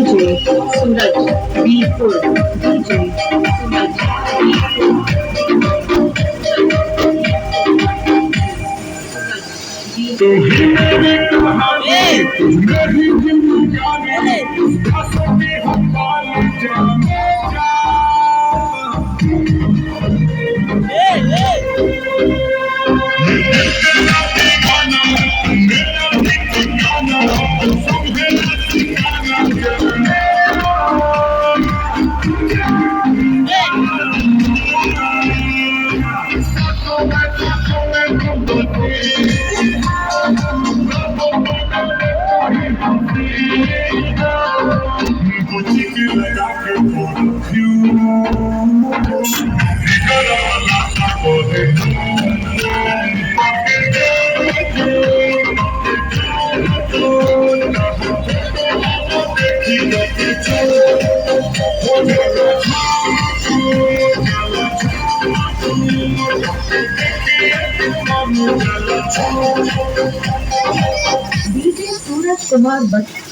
DJ Suraj B4 DJ Suraj तो ही मेरे कहानी मेरी जिंदगानी हंसों में हमारी जाने जा DJ Suraj Kumar Bhatt